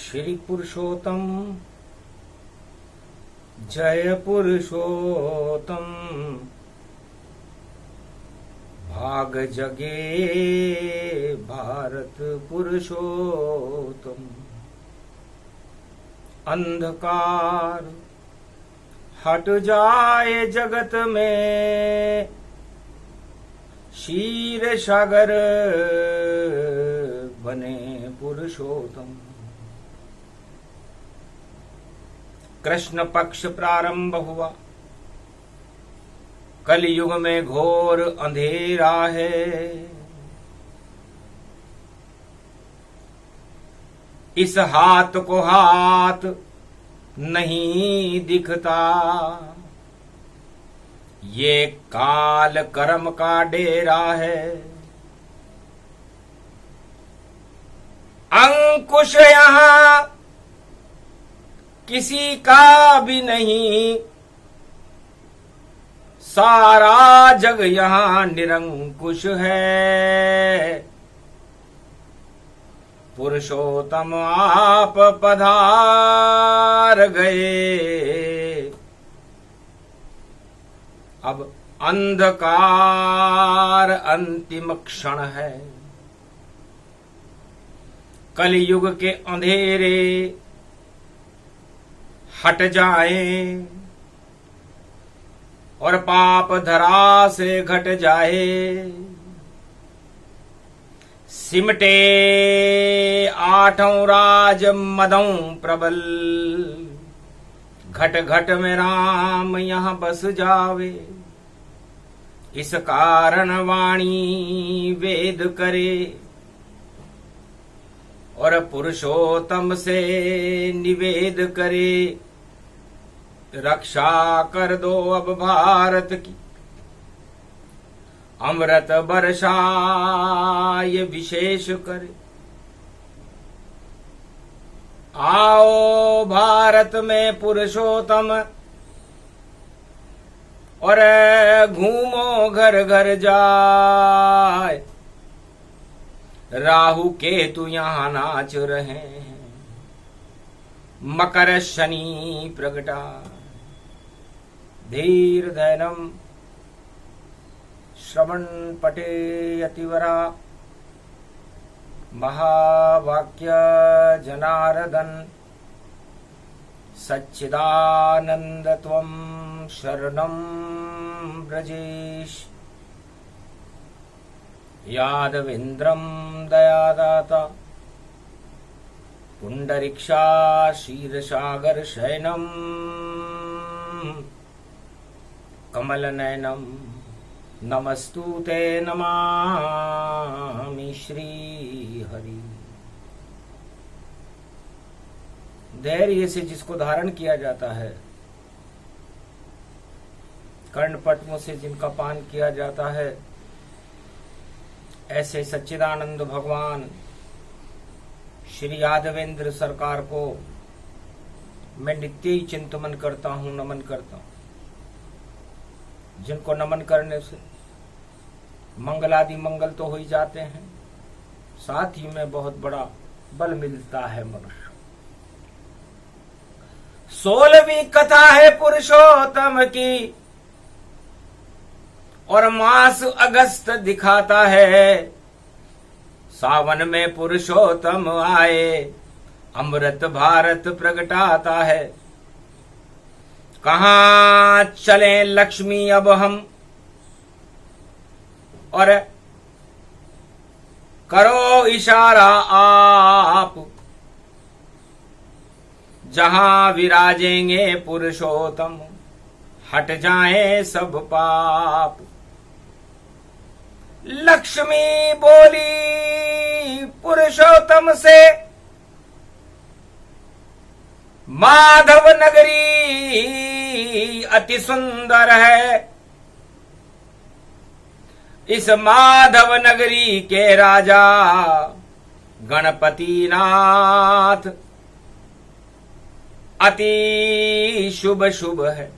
श्री पुरुषोत्तम जय पुरुषोत्तम भाग जगे भारत पुरुषोत्तम। अंधकार हट जाए जगत में, क्षीर सागर बने पुरुषोत्तम। कृष्ण पक्ष प्रारंभ हुआ, कलयुग में घोर अंधेरा है। इस हाथ को हाथ नहीं दिखता, ये काल कर्म का डेरा है। अंकुश यहां किसी का भी नहीं, सारा जग यहां निरंकुश है। पुरुषोत्तम आप पधार गए, अब अंधकार अंतिम क्षण है। कलयुग के अंधेरे हट जाएं और पाप धरा से घट जाए। सिमटे आठों राज मदों प्रबल, घट घट में राम यहां बस जावे। इस कारण वाणी वेद करे और पुरुषोत्तम से निवेद करे। रक्षा कर दो अब भारत की, अमृत बरसाए विशेष करे। आओ भारत में पुरुषोत्तम और घूमो घर घर जाए। राहु केतु यहां नाच रहे हैं, मकर शनि प्रगटा। धीर धैर्यम श्रवण पटे यतिवरा, महावाक्य जनार्दन। सच्चिदानंद त्वं शरणं ब्रजेश। यादवेन्द्रं दयादाता, पुंडरीक्षा क्षीरसागर शयनम। कमलनयनम नमस्तुते नमामि श्री हरि। धैर्य से जिसको धारण किया जाता है, कर्णपद्म से जिनका पान किया जाता है, ऐसे सच्चिदानंद भगवान श्री यादवेंद्र सरकार को मैं नित्य ही चिंतन करता हूं, नमन करता हूं। जिनको नमन करने से मंगलादि मंगल तो हो ही जाते हैं, साथ ही में बहुत बड़ा बल मिलता है मनुष्य। 16वीं कथा है पुरुषोत्तम की और मास अगस्त दिखाता है। सावन में पुरुषोत्तम आए, अमृत भारत प्रगटाता है। कहां चले लक्ष्मी अब हम, और करो इशारा आप। जहां विराजेंगे पुरुषोत्तम, हट जाए सब पाप। लक्ष्मी बोली पुरुषोत्तम से, माधव नगरी अति सुंदर है। इस माधव नगरी के राजा गणपति नाथ अति शुभ शुभ है।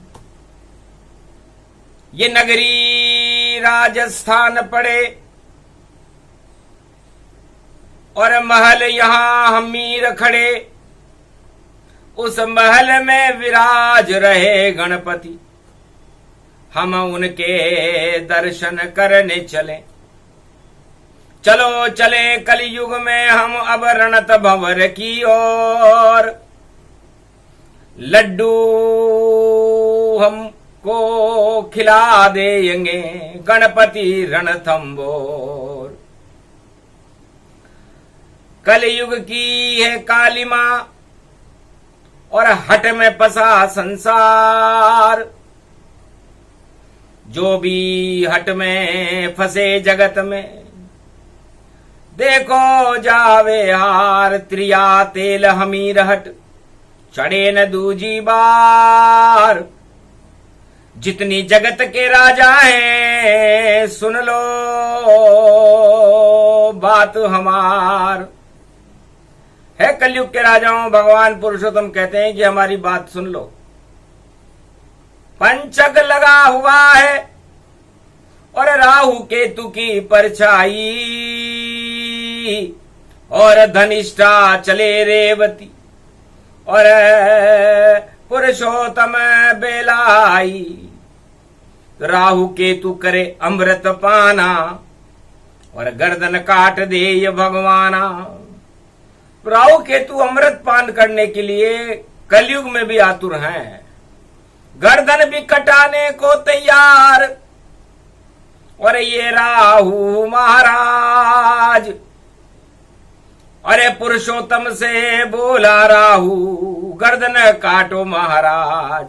ये नगरी राजस्थान पड़े और महल यहां हमीर खड़े। उस महल में विराज रहे गणपति, हम उनके दर्शन करने चले। चलो चले कलयुग में हम अब रणत भंवर की ओर, लड्डू हमको खिला देंगे गणपति रणथंबोर। कलयुग की है काली मां और हट में फंसा संसार, जो भी हट में फंसे जगत में देखो जावे हार। त्रिया तेल हमीर हट चढ़े न दूजी बार। जितनी जगत के राजा हैं सुन लो बात हमार। है कलयुग के राजाओं, भगवान पुरुषोत्तम कहते हैं कि हमारी बात सुन लो। पंचक लगा हुआ है और राहु केतु की परछाई, और धनिष्ठा चले रेवती और पुरुषोत्तम बेलाई। राहु केतु करे अमृत पाना और गर्दन काट दे ये भगवाना। राहु केतु अमृत पान करने के लिए कलयुग में भी आतुर हैं, गर्दन भी कटाने को तैयार। और ये राहु महाराज, अरे पुरुषोत्तम से बोला राहु गर्दन काटो महाराज।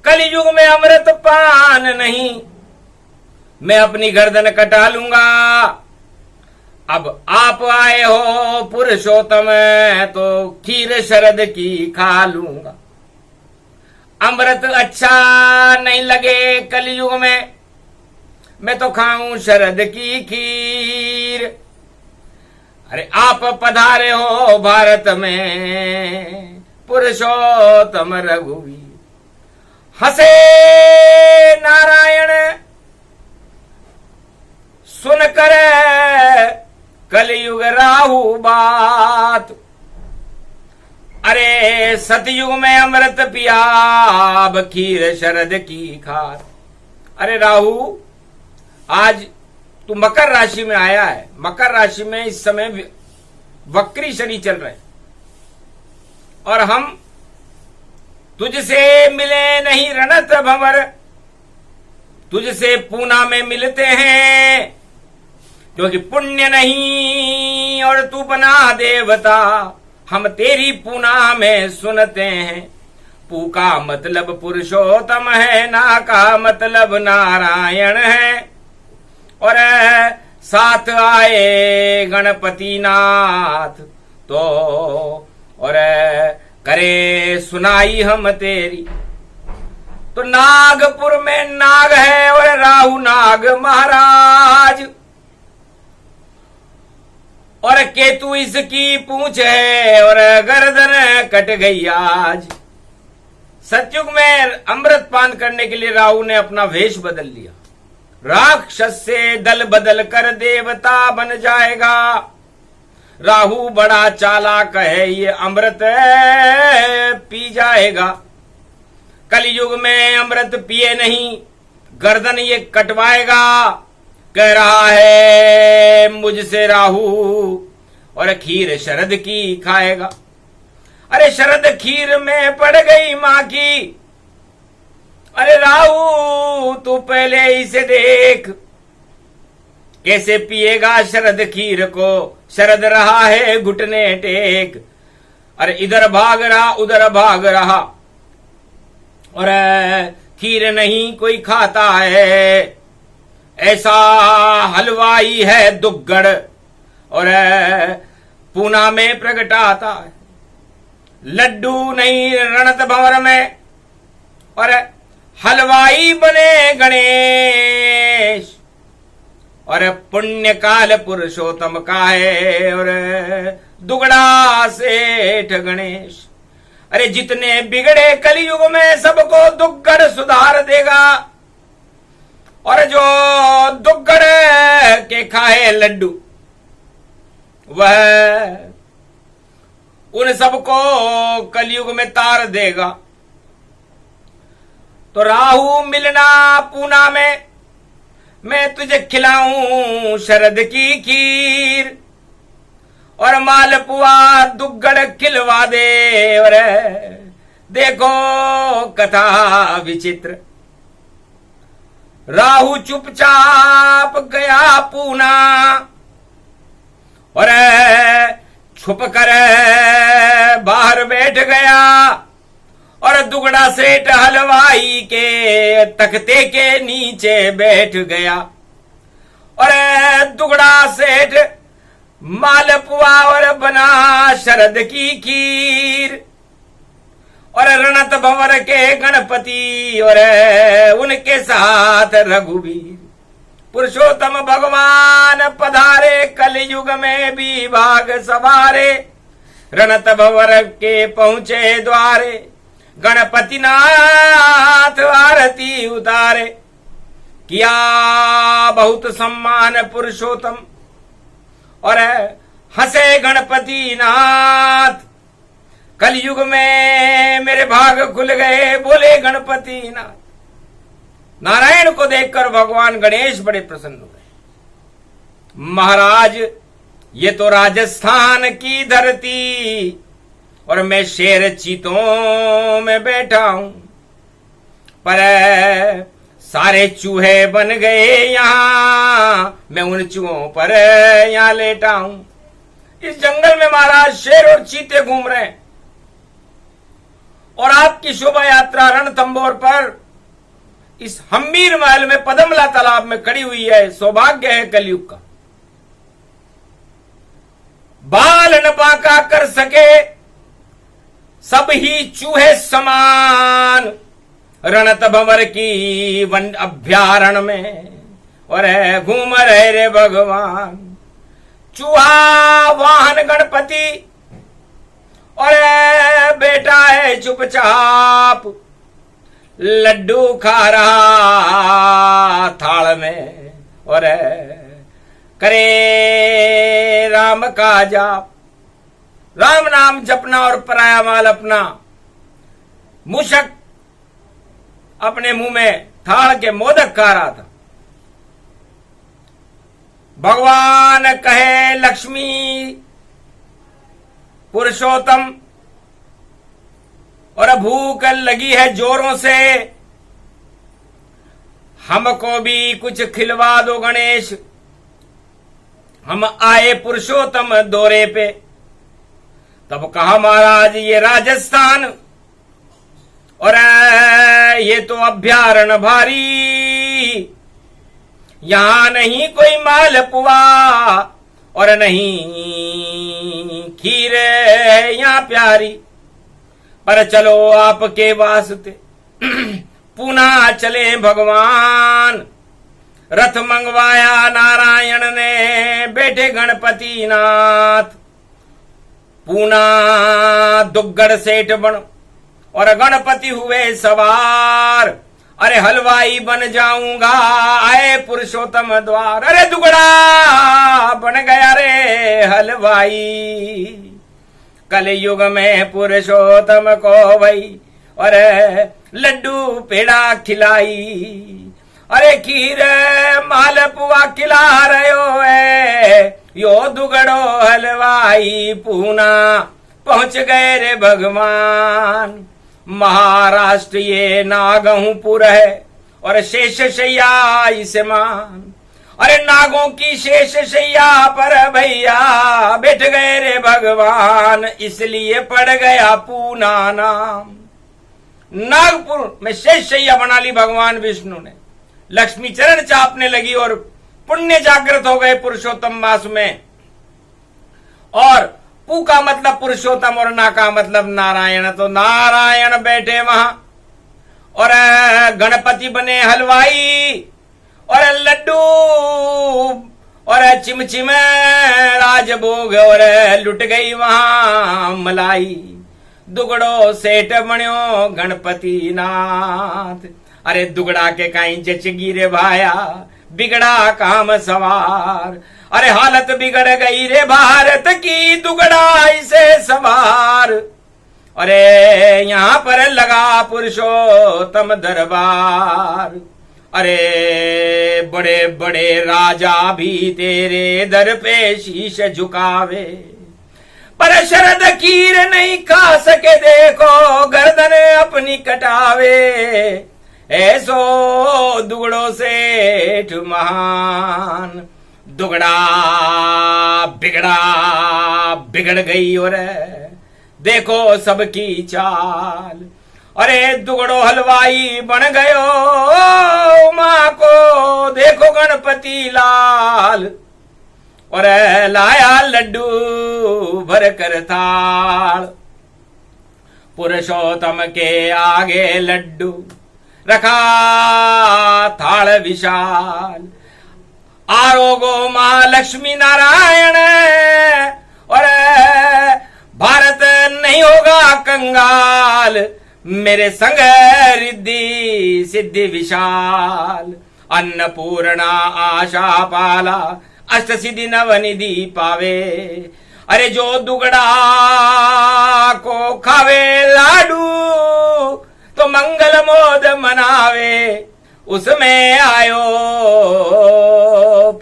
कलयुग में अमृत पान नहीं, मैं अपनी गर्दन कटा लूंगा। अब आप आए हो पुरुषोत्तम तो खीर शरद की खा लूंगा। अमृत अच्छा नहीं लगे कलयुग में, मैं तो खाऊं शरद की खीर। अरे आप पधारे हो भारत में पुरुषोत्तम रघुवीर। हंसे नारायण सुनकर कलयुग राहु बात। अरे सतयुग में अमृत पिया अब खीर शरद की खात। अरे राहु, आज तू मकर राशि में आया है। मकर राशि में इस समय वक्री शनि चल रहे और हम तुझसे मिले नहीं रणत भंवर, तुझसे पूना में मिलते हैं क्योंकि पुण्य नहीं और तू बना देवता। हम तेरी पूना में सुनते हैं। पू का मतलब पुरुषोत्तम है, ना का मतलब नारायण है। और साथ आए गणपति नाथ तो और करे सुनाई हम तेरी। तो नागपुर में नाग है और राहु नाग महाराज, और केतु इसकी पूंछ है और गर्दन कट गई आज। सतयुग में अमृत पान करने के लिए राहु ने अपना वेश बदल लिया। राक्षस से दल बदल कर देवता बन जाएगा। राहु बड़ा चालाक है, ये अमृत पी जाएगा। कलयुग में अमृत पिए नहीं, गर्दन ये कटवाएगा। कह रहा है मुझसे राहु और खीर शरद की खाएगा। अरे शरद खीर में पड़ गई मां की। अरे राहु तू पहले इसे देख कैसे पिएगा शरद खीर को। शरद रहा है घुटने टेक। अरे इधर भाग रहा उधर भाग रहा और खीर नहीं कोई खाता है। ऐसा हलवाई है दुग्गड़ और पूना में प्रगटाता है। लड्डू नहीं रणत भंवर में और हलवाई बने गणेश। और पुण्य काल पुरुषोत्तम का है और दुगड़ा सेठ गणेश। अरे जितने बिगड़े कलयुग में सबको दुग्गड़ सुधार देगा। और जो दुग्गड़ के खाए लड्डू वह उन सबको कलयुग में तार देगा। तो राहु मिलना पूना में, मैं तुझे खिलाऊं शरद की खीर, और मालपुआ दुग्गड़ खिलवा दे। और देखो कथा विचित्र, राहु चुपचाप गया पूना, और छुप कर बाहर बैठ गया, और दुगड़ा सेठ हलवाई के तख्ते के नीचे बैठ गया। और दुगड़ा सेठ मालपुआ और बना शरद की खीर, और रणत भंवर के गणपति और उनके साथ रघुवीर। पुरुषोत्तम भगवान पधारे, कलयुग में भी भाग सवारे। रणत भंवर के पहुंचे द्वारे, गणपति नाथ आरती उतारे। किया बहुत सम्मान पुरुषोत्तम, और हंसे गणपति नाथ। कलयुग में मेरे भाग खुल गए, बोले गणपति नाथ। नारायण को देखकर भगवान गणेश बड़े प्रसन्न हुए। महाराज, ये तो राजस्थान की धरती, और मैं शेर चीतों में बैठा हूं, पर सारे चूहे बन गए यहां, मैं उन चूहों पर यहां लेटा हूं। इस जंगल में महाराज शेर और चीते घूम रहे हैं, और आपकी शोभा यात्रा रणथंभौर पर इस हम्मीर महल में पदमला तालाब में खड़ी हुई है। सौभाग्य है कलयुग का। बाल न बांका कर सके सब ही चूहे समान, रणत भंवर की वन अभ्यारण में, और घूम रहे रे भगवान। चूहा वाहन गणपति, और बेटा है चुपचाप, लड्डू खा रहा थाल में, और करे राम का जाप। राम नाम जपना और पराया माल अपना। मूषक अपने मुंह में थाल के मोदक खा रहा था। भगवान कहे लक्ष्मी पुरुषोत्तम, और भूख लगी है जोरों से, हमको भी कुछ खिलवा दो गणेश। हम आए पुरुषोत्तम दौरे पे। तब कहा महाराज, ये राजस्थान, और ये तो अभ्यारण भारी, यहां नहीं कोई मालपुआ, और नहीं खीर यहां प्यारी। पर चलो आपके वास्ते पूना चले भगवान। रथ मंगवाया नारायण ने, बैठे गणपति नाथ। पूना दुग्गड़ सेठ बन, और गणपति हुए सवार। अरे हलवाई बन जाऊंगा, आए पुरुषोत्तम द्वार। अरे दुगड़ा बन गया रे हलवाई, कलयुग में पुरुषोत्तम को भई, और लड्डू पेड़ा खिलाई। अरे खीर मालपुआ खिला रहे है, यो दुगड़ो हलवाई। पूना पहुंच गए रे भगवान। महाराष्ट्र ये नागहुपुर है, और शेष शैया इसे मान। अरे नागों की शेष शैया पर भैया बैठ गए रे भगवान, इसलिए पड़ गया पूना नाम। नागपुर में शेष शैया बना ली भगवान विष्णु ने। लक्ष्मी चरण चापने लगी, और पुण्य जागृत हो गए पुरुषोत्तम मास में। और पू का मतलब पुरुषोत्तम, और ना का मतलब नारायण। तो नारायण बैठे वहां, और गणपति बने हलवाई, और लड्डू और चिमचिम राजभोग, और लुट गई वहां मलाई। दुगड़ो सेठ बण्यो गणपति नाथ। अरे दुगड़ा के काई जच गिरे भाया, बिगड़ा काम सवार। अरे हालत बिगड़ गई रे भारत की, दुगड़ा इसे संभार। अरे यहां पर लगा पुरुषोत्तम दरबार। अरे बड़े बड़े राजा भी तेरे दर पे शीश झुकावे, पर शरद खीर नहीं खा सके, देखो गर्दन अपनी कटावे। ऐसो दुगड़ो सेठ महान, दुगड़ा बिगड़ गई और देखो सबकी चाल। अरे दुगड़ो हलवाई बन गयो, माँ को देखो गणपति लाल। और लाया लड्डू भर कर थाल, पुरुषोत्तम के आगे लड्डू रखा थाल विशाल। आरोगो महालक्ष्मी नारायण, और भारत नहीं होगा कंगाल, मेरे संग रिद्धि सिद्धि विशाल। अन्नपूर्णा आशा पाला, अष्ट सिद्धि नवनिधि पावे। अरे जो दुगड़ा को खावे लाडू, तो मंगल मोद मनावे। उसमें आयो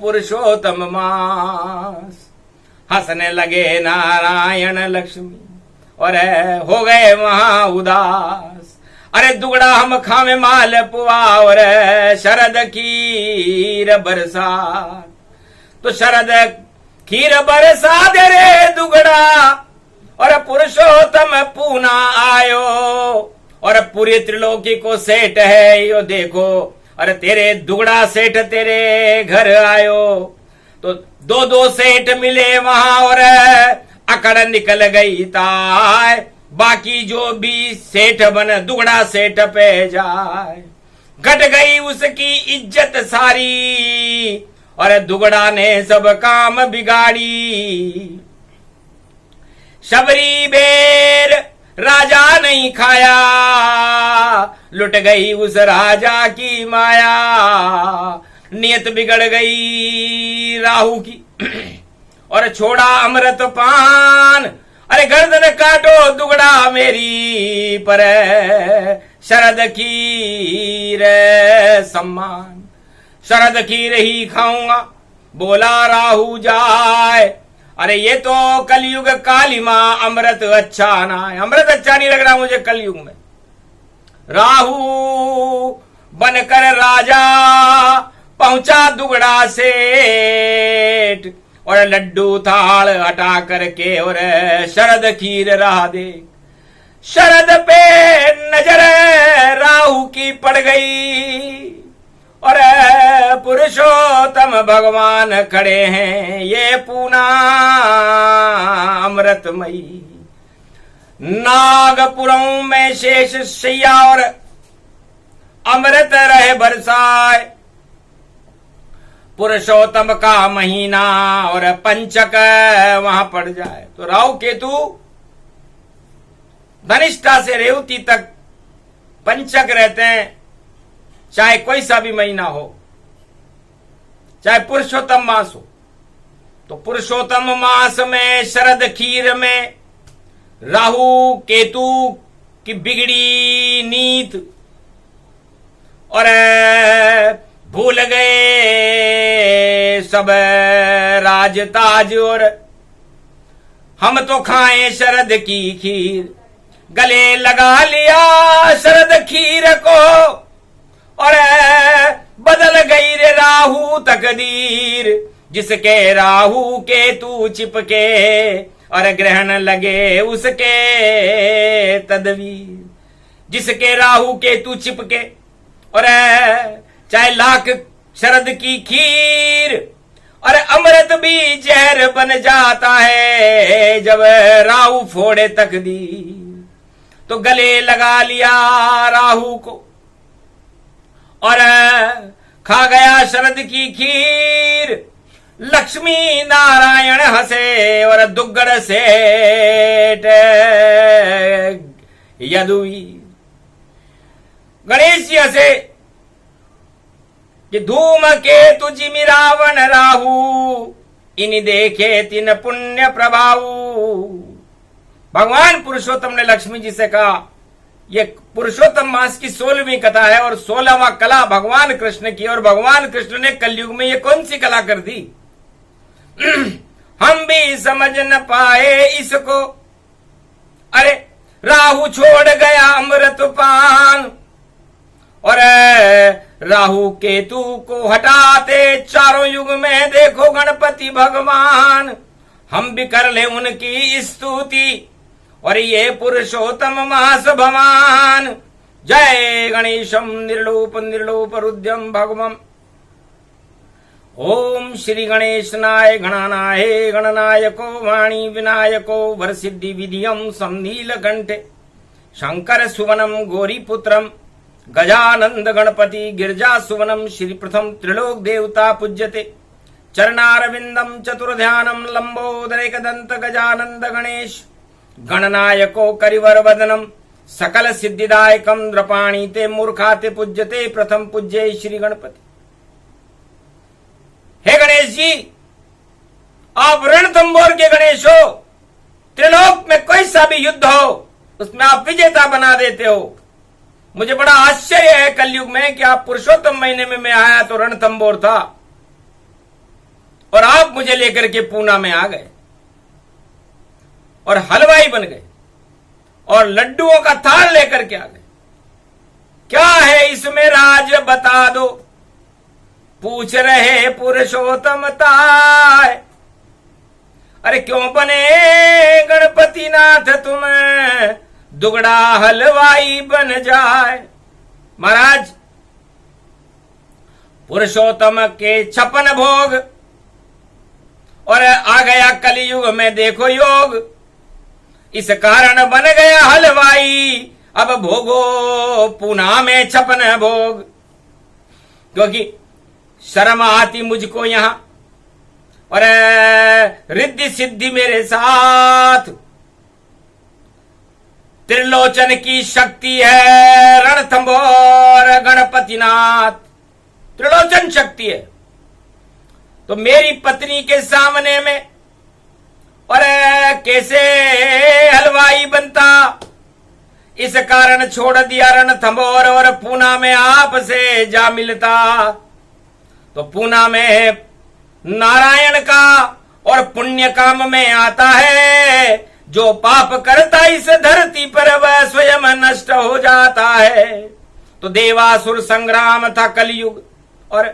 पुरुषोत्तम मास, हंसने लगे नारायण लक्ष्मी और हो गए वहां उदास। अरे दुगड़ा हम खावे माल पुआ और शरद खीर बरसा, तो शरद खीर बरसा दे रे दुगड़ा। और पुरुषोत्तम पूना आयो, और पूरी त्रिलोकी को सेठ है यो देखो। अरे तेरे दुगड़ा सेठ तेरे घर आयो, तो दो दो सेठ मिले वहां और अकड़ निकल गई ताय। बाकी जो भी सेठ बन दुगड़ा सेठ पे जाए, घट गई उसकी इज्जत सारी। और दुगड़ा ने सब काम बिगाड़ी, शबरी बेर राजा नहीं खाया, लुट गई उस राजा की माया। नियत बिगड़ गई राहु की और छोड़ा अमृत पान। अरे गर्दन काटो दुगड़ा मेरी, पर शरद खीर सम्मान। शरद खीर ही खाऊंगा बोला राहु जाए। अरे ये तो कलयुग काली माँ, अमृत अच्छा ना है, अमृत अच्छा नहीं लग रहा मुझे कलयुग में। राहु बनकर राजा पहुंचा दुगड़ा सेठ, और लड्डू थाल हटा करके और शरद खीर रहा दे। शरद पे नजर राहु की पड़ गई, और पुरुषोत्तम भगवान खड़े हैं ये पूना अमृतमयी। नागपुरों में शेष शैया और अमृत रहे बरसाए। पुरुषोत्तम का महीना और पंचक वहां पड़ जाए, तो राहु केतु धनिष्ठा से रेवती तक पंचक रहते हैं। चाहे कोई सा भी महीना हो, चाहे पुरुषोत्तम मास हो, तो पुरुषोत्तम मास में शरद खीर में राहु केतु की बिगड़ी नीत, और भूल गए सब राज ताज। और हम तो खाएं शरद की खीर, गले लगा लिया शरद खीर को, और बदल गई रे राहु तकदीर। जिसके राहु केतु चिपके, और ग्रहण लगे उसके तदवीर। जिसके राहु केतु चिपके, और चाहे लाख शरद की खीर, और अमृत भी जहर बन जाता है जब राहु फोड़े तकदीर। तो गले लगा लिया राहु को, और खा गया शरद की खीर। लक्ष्मी नारायण हंसे, और दुग्गड़ सेठ यदुवीर। गणेश जी हंसे कि धूम के तुझी रावण राहु, इन देखे तिन पुण्य प्रभाव। भगवान पुरुषोत्तम ने लक्ष्मी जी से कहा, ये पुरुषोत्तम मास की 16वीं कथा है और 16वां कला भगवान कृष्ण की, और भगवान कृष्ण ने कलयुग में ये कौन सी कला कर दी? हम भी समझ न पाए इसको, अरे राहु छोड़ गया अमृत पान, और राहु केतु को हटाते चारों युग में देखो गणपति भगवान। हम भी कर ले उनकी स्तुति, और ये पुरुषोत्तम मास भगवान। जय गणेशम निर्लोप निर्लोप रुद्रम भगवम। ओम श्री गणेशनाय गणानाय गणनायको वाणी विनायको वरसिद्धि विधियम संनील कंठे शंकर सुवनम गौरीपुत्रम गजानंद गणपति गिरजा सुवनम श्री प्रथम त्रिलोक देवता पूज्यते चरणारविंदम चतुर्ध्यानम लंबोदरेक दंत गजानंद गणेश गणनायको करिवर वदनम सकल सिद्धिदायकम द्रपाणी ते मूर्खाते पूज्यते प्रथम पूज्य श्री गणपति। हे गणेश जी, आप रणथंबोर के गणेश हो। त्रिलोक में कोई सा भी युद्ध हो उसमें आप विजेता बना देते हो। मुझे बड़ा आश्चर्य है कलयुग में कि आप पुरुषोत्तम महीने में मैं आया तो रणथंबोर था और आप मुझे लेकर के पूना में आ गए और हलवाई बन गए और लड्डुओं का थाल लेकर के आ गए। क्या है इसमें राज बता दो, पूछ रहे पुरुषोत्तम ताय। अरे क्यों बने गणपति नाथ तुम दुगड़ा हलवाई बन जाए। महाराज, पुरुषोत्तम के 56 भोग और आ गया कलयुग में देखो योग, इस कारण बन गया हलवाई। अब भोगो पूना में 56 भोग, क्योंकि शर्म आती मुझको यहां और रिद्धि सिद्धि मेरे साथ। त्रिलोचन की शक्ति है रणथंबोर गणपतिनाथ, त्रिलोचन शक्ति है। तो मेरी पत्नी के सामने में और कैसे हलवाई बनता, इस कारण छोड़ दिया रणथंबोर और पूना में आपसे जा मिलता। तो पूना में नारायण का और पुण्य काम में आता है। जो पाप करता इस धरती पर वह स्वयं नष्ट हो जाता है। तो देवासुर संग्राम था कलयुग और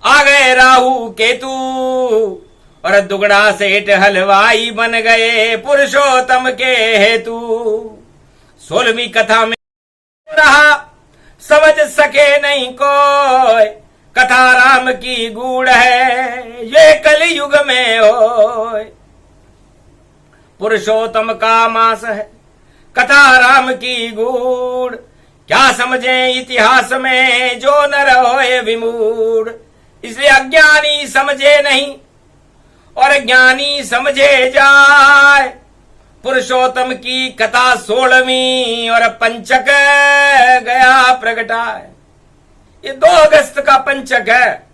आ गए राहु केतु और दुगड़ा सेठ हलवाई बन गए पुरुषोत्तम के हेतु। 16वीं कथा में रहा समझ सके नहीं कोई, कथा राम की गूढ़ है ये कलयुग में हो। पुरुषोत्तम का मास है कथा राम की गूढ़, क्या समझे इतिहास में जो न रहे विमूढ़। इसलिए अज्ञानी समझे नहीं और ज्ञानी समझे जाए। पुरुषोत्तम की कथा 16वीं और पंचक गया प्रगटाए। ये 2 अगस्त का पंचक है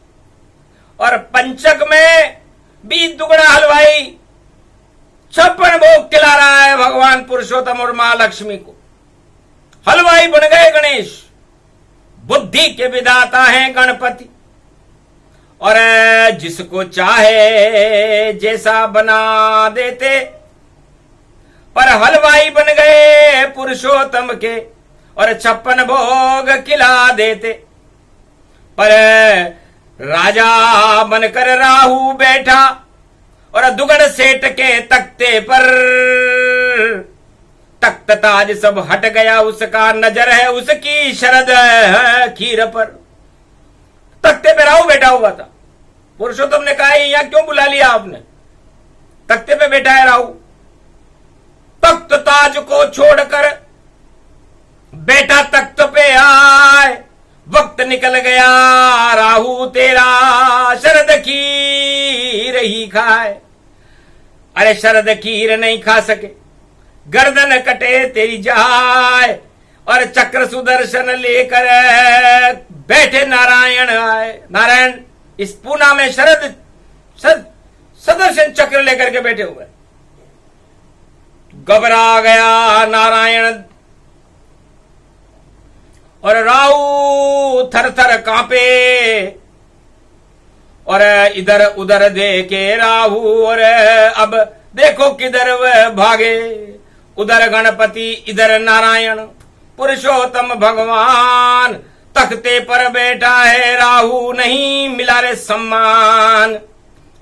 और पंचक में भी दुगड़ा हलवाई 56 भोग खिला रहा है भगवान पुरुषोत्तम और मां लक्ष्मी को। हलवाई बन गए गणेश, बुद्धि के विधाता हैं गणपति और जिसको चाहे जैसा बना देते। पर हलवाई बन गए पुरुषोत्तम के और 56 भोग खिला देते। पर राजा बनकर राहु बैठा और दुगड़ सेठ के तख्ते पर तख्त ताज सब हट गया, उसका नजर है उसकी शरद खीर पर। तख्ते पे राहु बैठा हुआ था। पुरुषोत्तम ने कहा यहां क्यों बुला लिया आपने, तख्ते पे बैठा है राहु। तख्त ताज को छोड़कर बैठा तख्त पे आए, वक्त निकल गया राहु तेरा शरद खीर ही खाए। अरे शरद खीर नहीं खा सके, गर्दन कटे तेरी जाए। और चक्र सुदर्शन लेकर बैठे नारायण आए। नारायण इस पूना में शरद सुदर्शन चक्र लेकर के बैठे हुए। घबरा गया नारायण और राहु थर थर कांपे और इधर उधर देखे राहु और अब देखो किधर वह भागे। उधर गणपति इधर नारायण पुरुषोत्तम भगवान तख्ते पर बैठा है। राहु नहीं मिला रे सम्मान।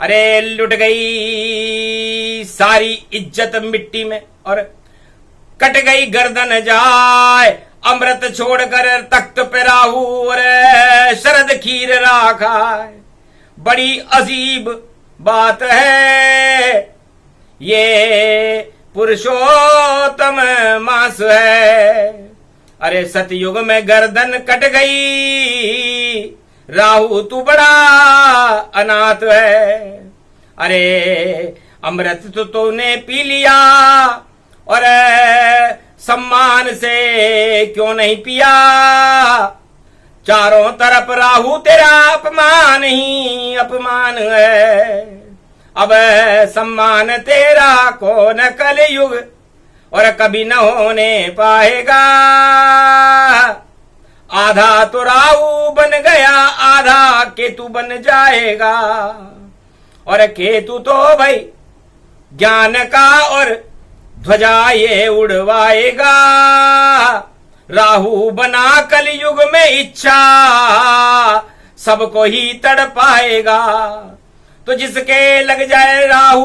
अरे लुट गई सारी इज्जत मिट्टी में और कट गई गर्दन जाए। अमृत छोड़कर तख्त पे राहु और शरद खीर राखा। बड़ी अजीब बात है ये पुरुषोत्तम मास है। अरे सतयुग में गर्दन कट गई। राहु तू बड़ा अनाथ है। अरे अमृत तो तूने पी लिया और सम्मान से क्यों नहीं पिया। चारों तरफ राहु तेरा अपमान ही अपमान है। अब सम्मान तेरा कौन कलयुग और कभी न होने पाएगा। आधा तो राहु बन गया आधा केतु बन जाएगा। और केतु तो भाई ज्ञान का और ध्वजा ये उड़वाएगा। राहु बना कलयुग में इच्छा सबको ही तड़पाएगा। तो जिसके लग जाए राहु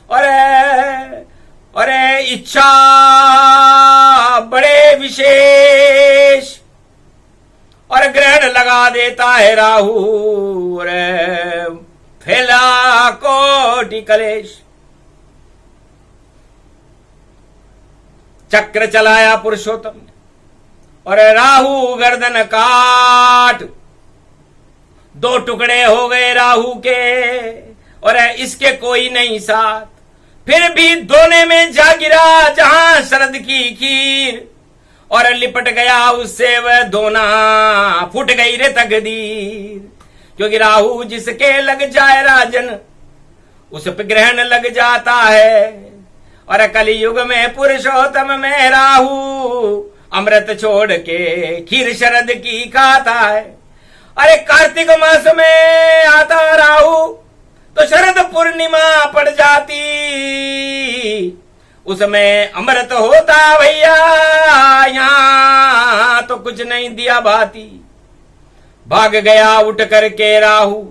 और इच्छा बड़े विशेष और ग्रहण लगा देता है राहु और फैला कोटि कलेश। चक्र चलाया पुरुषोत्तम ने और राहु गर्दन काट। दो टुकड़े हो गए राहु के और इसके कोई नहीं साथ। फिर भी दोने में जा गिरा जहां शरद की खीर और लिपट गया उससे वह दोना। फूट गई रे तकदीर। क्योंकि राहु जिसके लग जाए राजन उस पे ग्रहण लग जाता है। और कलयुग में पुरुषोत्तम में राहु अमृत छोड़ के खीर शरद की खाता है। अरे कार्तिक मास में आता राहु तो शरद पूर्णिमा पड़ जाती। उसमें अमृत होता भैया यहां तो कुछ नहीं दिया भाती। भाग गया उठ करके राहु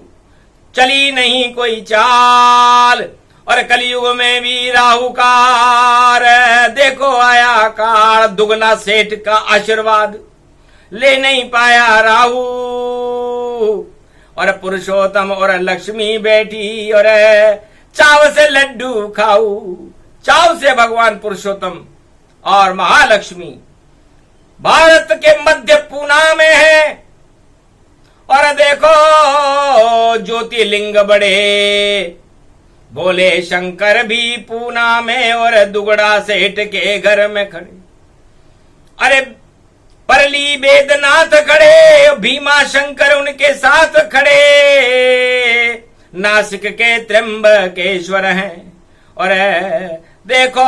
चली नहीं कोई चाल। और कलयुग में भी राहु कार देखो आया काल। दुगना सेठ का आशीर्वाद ले नहीं पाया राहु। और पुरुषोत्तम और लक्ष्मी बैठी और चाव से लड्डू खाऊ। चाव से भगवान पुरुषोत्तम और महालक्ष्मी भारत के मध्य पूना में है। और देखो ज्योतिर्लिंग बड़े भोले शंकर भी पूना में और दुगड़ा सेठ के घर में खड़े। अरे परली वेदनाथ खड़े भीमा शंकर उनके साथ खड़े। नासिक के त्र्यंबकेश्वर हैं और देखो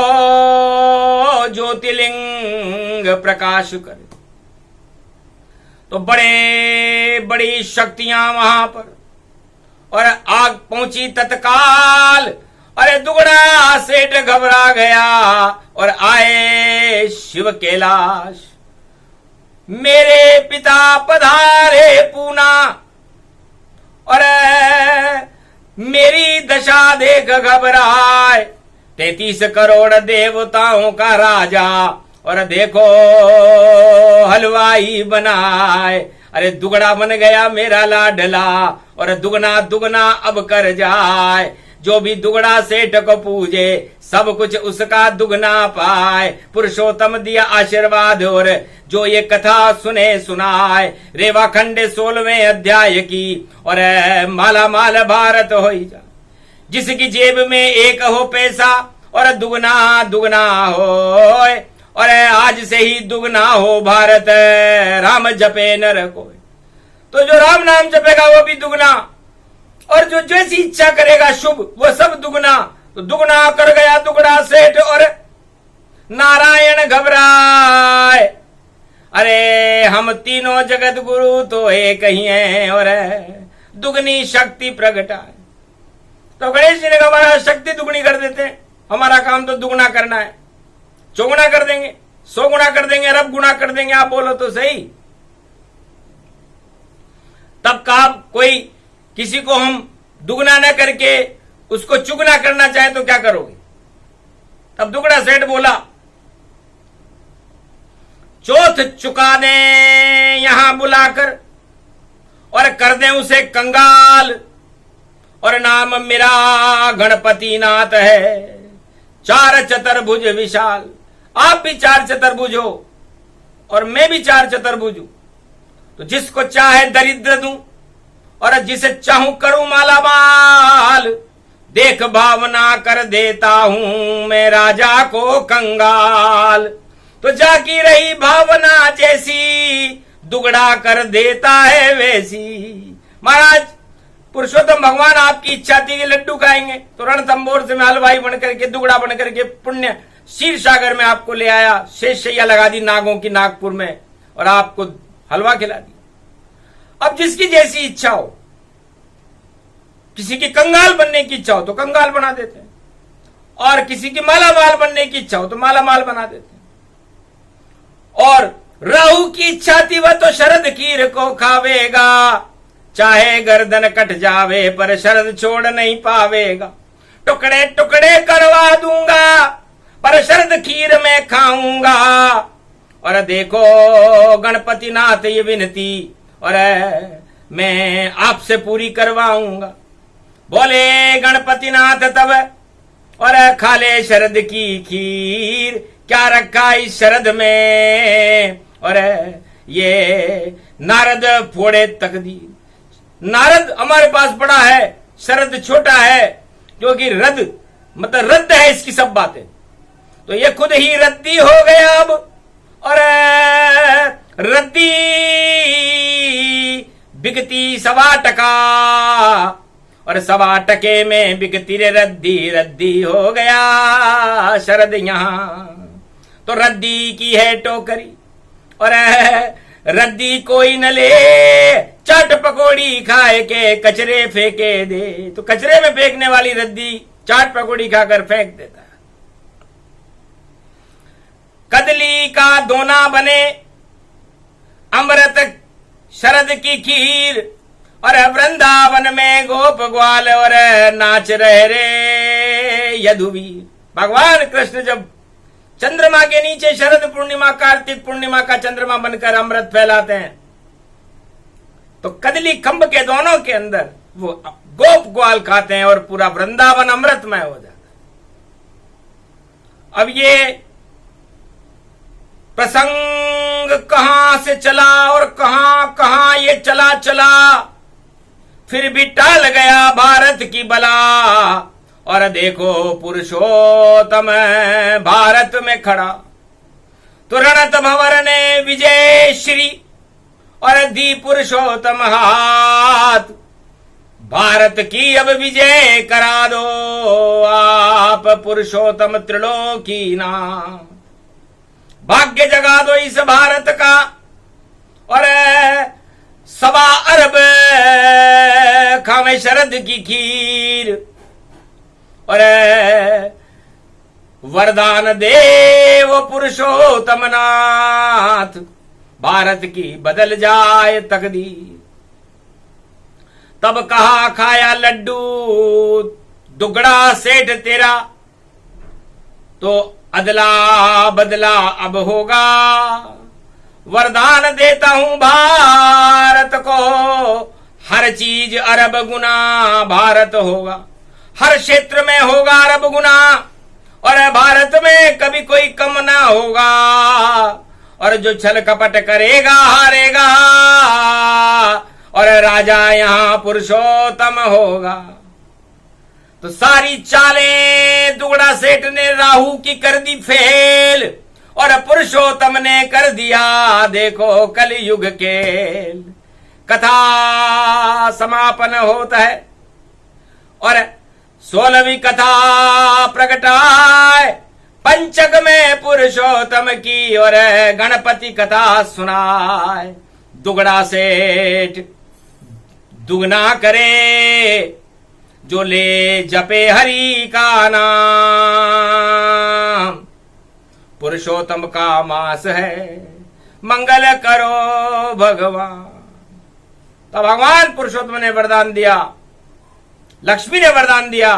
ज्योतिर्लिंग प्रकाश करे। तो बड़े बड़ी शक्तियां वहां पर और आग पहुंची तत्काल। अरे दुगड़ा सेठ घबरा गया और आए शिव कैलाश। मेरे पिता पधारे पूना और मेरी दशा देख घबराए। 33 करोड़ देवताओं का राजा और देखो हलवाई बनाए। अरे दुगना बन गया मेरा लाडला और दुगना दुगना अब कर जाए। जो भी दुगना सेठ को पूजे सब कुछ उसका दुगना पाए। पुरुषोत्तम दिया आशीर्वाद और जो ये कथा सुने सुनाए। रेवाखंड 16वें अध्याय की और माला माल भारत हो जा। जिसकी जेब में एक हो पैसा और दुगना दुगना हो। और आज से ही दुगना हो भारत राम जपे नर कोई। तो जो राम नाम जपेगा वो भी दुगना और जो जैसी इच्छा करेगा शुभ वो सब दुगना। तो दुगना कर गया दुगड़ा सेठ और नारायण घबराए। अरे हम तीनों जगत गुरु तो एक ही हैं और दुगनी शक्ति प्रगटाए। तो गणेश जी ने कहा हमारा शक्ति दुगनी कर देते हैं, हमारा काम तो दुगना करना है, चौगुना कर देंगे, 100 गुना कर देंगे, अरब गुना कर देंगे, आप बोलो तो सही। तब कहा कोई किसी को हम दुगना न करके उसको चुगना करना चाहे तो क्या करोगे? तब दुगड़ा सेठ बोला चौथ चुका दे यहां बुलाकर और कर दें उसे कंगाल, और नाम मेरा गणपति नाथ है, 4 चतुर्भुज विशाल। आप भी 4 चतुर्भुज हो और मैं भी 4 चतुर्भुज हूं, तो जिसको चाहे दरिद्र दूं और जिसे चाहूं करूं मालामाल। देख भावना कर देता हूं मैं राजा को कंगाल, तो जाकी रही भावना जैसी दुगड़ा कर देता है वैसी। महाराज पुरुषोत्तम भगवान आपकी इच्छा थी कि लड्डू खाएंगे, तो रणथंबोर से मैं हलवाई बनकर के दुगड़ा बनकर के पुण्य क्षीर सागर में आपको ले आया, शेष शैया लगा दी नागों की नागपुर में और आपको हलवा खिला दिया। अब जिसकी जैसी इच्छा हो, किसी की कंगाल बनने की इच्छा हो तो कंगाल बना देते हैं, और किसी की मालामाल बनने की इच्छा हो तो मालामाल बना देते हैं। और राहु की इच्छा थी वह तो शरद कीर को खावेगा, चाहे गर्दन कट जावे पर शरद छोड़ नहीं पावेगा। टुकड़े टुकड़े करवा दूंगा पर शरद खीर में खाऊंगा, और देखो गणपति नाथ ये विनती और मैं आपसे पूरी करवाऊंगा। बोले गणपति नाथ तब और खा ले शरद की खीर, क्या रखा इस शरद में, और ये नारद फोड़े तकदीर। नारद हमारे पास बड़ा है, शरद छोटा है, क्योंकि रद मतलब रद्द है इसकी सब बातें। तो ये खुद ही रद्दी हो गया अब, और रद्दी बिकती 1.25 टका, और 1.25 टके में बिकती रे रद्दी, रद्दी हो गया शरद यहां। तो रद्दी की है टोकरी और रद्दी कोई न ले, चाट पकौड़ी खाए के कचरे फेंके दे। तो कचरे में फेंकने वाली रद्दी चाट पकौड़ी खाकर फेंक देता है। कदली का दोना बने अमृत शरद की खीर, और वृंदावन में गोप ग्वाल और नाच रहे रे यदुवीर। भगवान कृष्ण जब चंद्रमा के नीचे शरद पूर्णिमा कार्तिक पूर्णिमा का चंद्रमा बनकर अमृत फैलाते हैं, तो कदली खंभ के दोनों के अंदर वो गोप ग्वाल खाते हैं और पूरा वृंदावन अमृतमय हो जाता है। अब ये प्रसंग कहां से चला और कहां कहां ये चला चला, फिर भी टाल गया भारत की बला। और देखो पुरुषोत्तम भारत में खड़ा, तो रणत भंवर ने विजय श्री और दी पुरुषोत्तम हाथ। भारत की अब विजय करा दो आप पुरुषोत्तम त्रिलोकी नाम। भाग्य जगा दो इस भारत का, और 1.25 अरब खावे शरद की खीर, और वरदान देव पुरुषोत्तम नाथ, भारत की बदल जाए तकदीर। तब कहा खाया लड्डू दुगड़ा सेठ तेरा, तो अदला बदला अब होगा। वरदान देता हूं भारत को, हर चीज अरब गुना भारत होगा, हर क्षेत्र में होगा अरब गुना, और भारत में कभी कोई कम ना होगा। और जो छल कपट करेगा हारेगा, और राजा यहां पुरुषोत्तम होगा। तो सारी चालें दुगड़ा सेठ ने राहु की कर दी फेल, और पुरुषोत्तम ने कर दिया देखो कलयुग खेल। कथा समापन होता है। और 16वीं कथा प्रगटाए पंचक में पुरुषोत्तम की और गणपति कथा सुनाए। दुगड़ा सेठ दुगना करे जो ले जपे हरि का नाम। पुरुषोत्तम का मास है मंगल करो भगवान। तो भगवान पुरुषोत्तम ने वरदान दिया, लक्ष्मी ने वरदान दिया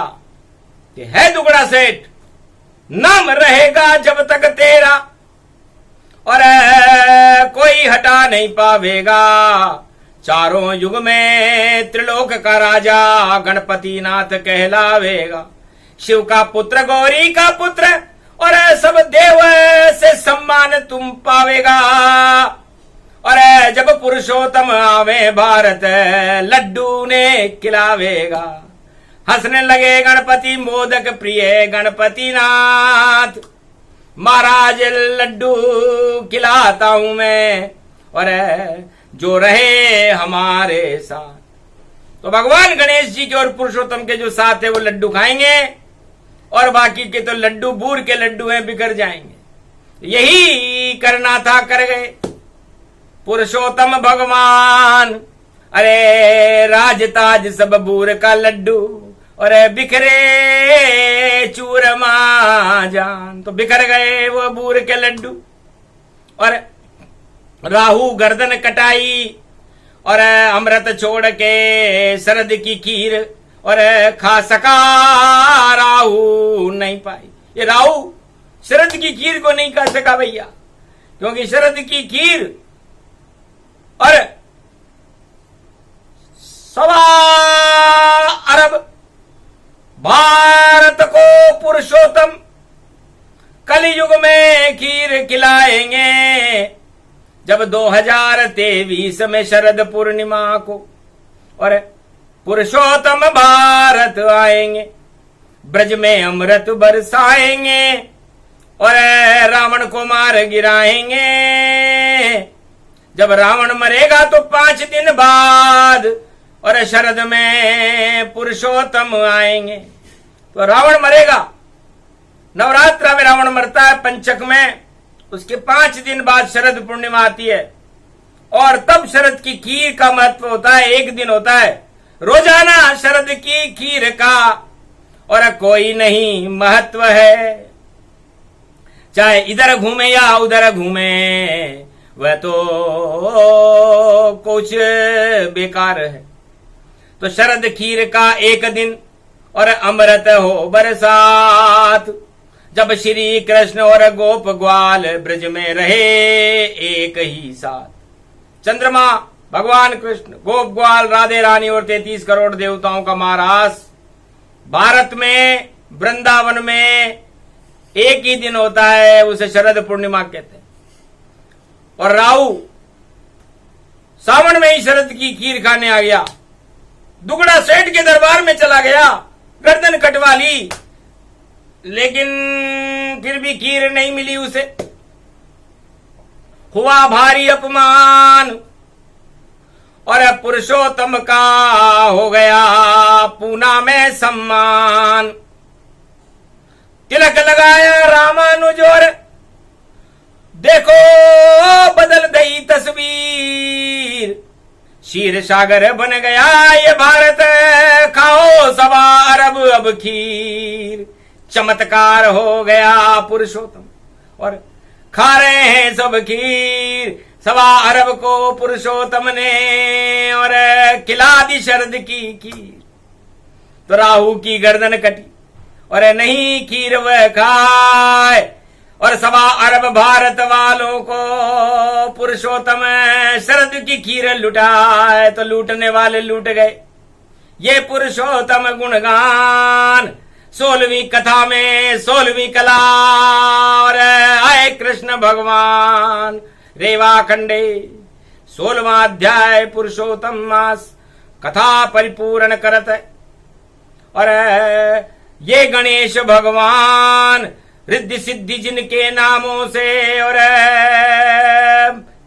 कि है दुगड़ा सेठ, नाम रहेगा जब तक तेरा और कोई हटा नहीं पावेगा। चारों युग में त्रिलोक का राजा गणपति नाथ कहलावेगा। शिव का पुत्र, गौरी का पुत्र और सब देव से सम्मान तुम पावेगा। और जब पुरुषोत्तम आवे भारत लड्डू ने खिलावेगा। हंसने लगे गणपति मोदक प्रिय गणपति नाथ, महाराज लड्डू खिलाता हूं मैं और जो रहे हमारे साथ। तो भगवान गणेश जी के और पुरुषोत्तम के जो साथ है वो लड्डू खाएंगे और बाकी के तो लड्डू बूर के लड्डू हैं, बिखर जाएंगे। यही करना था, कर गए पुरुषोत्तम भगवान। अरे राजताज सब बूर का लड्डू और बिखरे चूरमा जान। तो बिखर गए वो बूर के लड्डू। और राहु गर्दन कटाई और अमृत छोड़ के शरद की खीर और खा सका राहु नहीं पाई। ये राहु शरद की खीर को नहीं खा सका भैया, क्योंकि शरद की खीर और 1.25 अरब भारत को पुरुषोत्तम कलयुग में खीर खिलाएंगे। जब 2023 में शरद पूर्णिमा को और पुरुषोत्तम भारत आएंगे, ब्रज में अमृत बरसाएंगे और रावण को मार गिराएंगे। जब रावण मरेगा तो 5 दिन बाद और शरद में पुरुषोत्तम आएंगे। तो रावण मरेगा, नवरात्र में रावण मरता है पंचक में, उसके 5 दिन बाद शरद पूर्णिमा आती है और तब शरद की खीर का महत्व होता है। 1 दिन होता है रोजाना शरद की खीर का और कोई नहीं महत्व है। चाहे इधर घूमे या उधर घूमे वह तो कुछ बेकार है। तो शरद खीर का 1 दिन और अमृत हो बरसात। जब श्री कृष्ण और गोप ग्वाल ब्रज में रहे एक ही साथ। चंद्रमा, भगवान कृष्ण, गोप ग्वाल, राधे रानी और 33 करोड़ देवताओं का महारास भारत में वृंदावन में एक ही दिन होता है, उसे शरद पूर्णिमा कहते हैं। और राहु सावन में ही शरद की खीर खाने आ गया, दुगड़ा सेठ के दरबार में चला गया, गर्दन कटवा ली, लेकिन फिर भी खीर नहीं मिली उसे। हुआ भारी अपमान और पुरुषोत्तम का हो गया पूना में सम्मान। तिलक लगाया रामानुज और देखो बदल गई तस्वीर। क्षीर सागर बन गया ये भारत, खाओ 1.25 अरब अब खीर। चमत्कार हो गया पुरुषोत्तम और खा रहे हैं सब खीर। 1.25 अरब को पुरुषोत्तम ने और खिला दी शरद की खीर। तो राहु की गर्दन कटी और नहीं खीर वह खाए और 1.25 अरब भारत वालों को पुरुषोत्तम शरद की खीर लुटाए। तो लूटने वाले लूट गए। ये पुरुषोत्तम गुणगान 16वीं कथा में 16वीं कला और आए कृष्ण भगवान। रेवा खंडे 16वां अध्याय पुरुषोत्तम मास कथा परिपूर्ण करत है। और ये गणेश भगवान रिद्धि सिद्धि जिनके नामों से और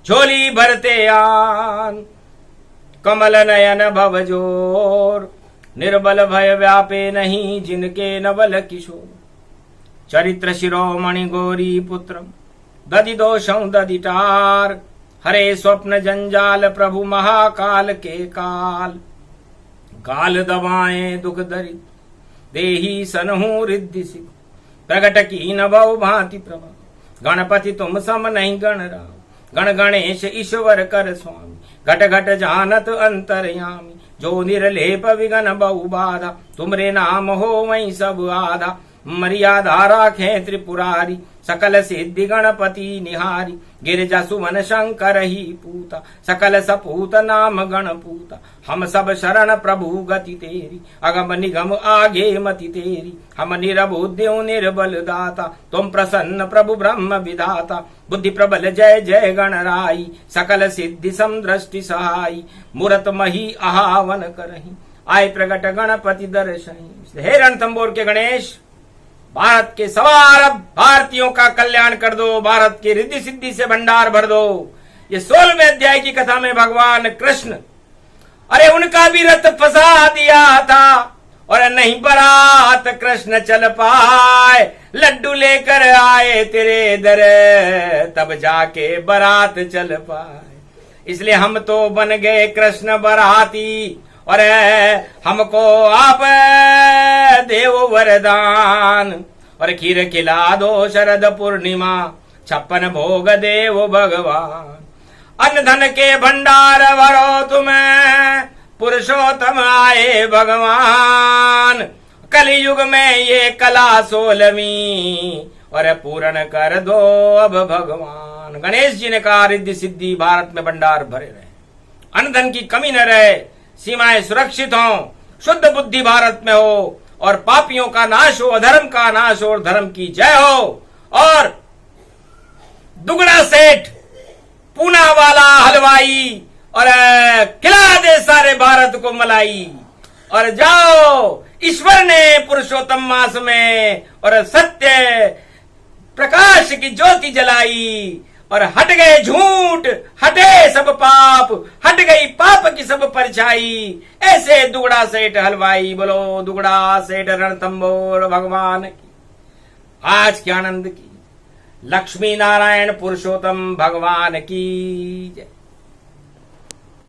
झोली भरते आन। कमल नयन भवजोर निर्बल भय व्यापे नहीं जिनके नवल किशोर। चरित्र शिरोमणि गौरी पुत्रम दधि दोषं दधिटार। हरे स्वप्न जंजाल प्रभु महाकाल के काल। काल दबाएं दुख दरिद्र देही सनहु रिद्धि सिद्ध। प्रगट की न भव भांति प्रभा गणपति तुम सम नहीं गण राम। गण गणेश ईश्वर कर स्वामी घट घट जानत अंतर्यामी। जो निर्लेप विघन बहु बाधा तुमरे नाम हो वही सब आधा। मर्यादा राखे त्रिपुरारी सकल सिद्धि गणपति निहारी। गिरिजा सुमन शंकर ही पूता सकल सपूत नाम गणपूता। हम सब शरण प्रभु गति तेरी अगम निगम आगे मति तेरी। हम निरबुद्धियों निर्बल दाता तुम प्रसन्न प्रभु ब्रह्म विधाता। बुद्धि प्रबल जय जय गणराई सकल सिद्धि समदृष्टि सहाई। मूरत मही आहावन करही आय प्रगट गणपति दर्शही। हे रणथंबोर के गणेश भारत के सवा अरब भारतीयों का कल्याण कर दो। भारत की रिद्धि सिद्धि से भंडार भर दो। ये 16वें अध्याय की कथा में भगवान कृष्ण अरे उनका भी रथ फंसा दिया था और नहीं बारात कृष्ण चल पाए। लड्डू लेकर आए तेरे दर तब जाके बारात चल पाए। इसलिए हम तो बन गए कृष्ण बराती और हमको आप देव वरदान। और खीर खिला दो शरद पूर्णिमा 56 भोग देव भगवान। अन्न धन के भंडार भरो तुम्हें पुरुषोत्तम आए भगवान। कलयुग में ये कला 16वीं और पूर्ण कर दो अब भगवान। गणेश जी ने कहा रिद्धि सिद्धि भारत में भंडार भरे रहे, अन्न धन की कमी न रहे, सीमाएं सुरक्षित हों, शुद्ध बुद्धि भारत में हो और पापियों का नाश हो, अधर्म का नाश हो और धर्म की जय हो। और दुगना सेठ पूना वाला हलवाई और खिला दे सारे भारत को मलाई। और जाओ ईश्वर ने पुरुषोत्तम मास में और सत्य प्रकाश की ज्योति जलाई और हट गए झूठ, हटे सब पाप, हट गई पाप की सब परछाई। ऐसे दुगड़ा सेठ हलवाई। बोलो दुगड़ा सेठ रणथंबोर भगवान की आज के आनंद की, लक्ष्मी नारायण पुरुषोत्तम भगवान की जय।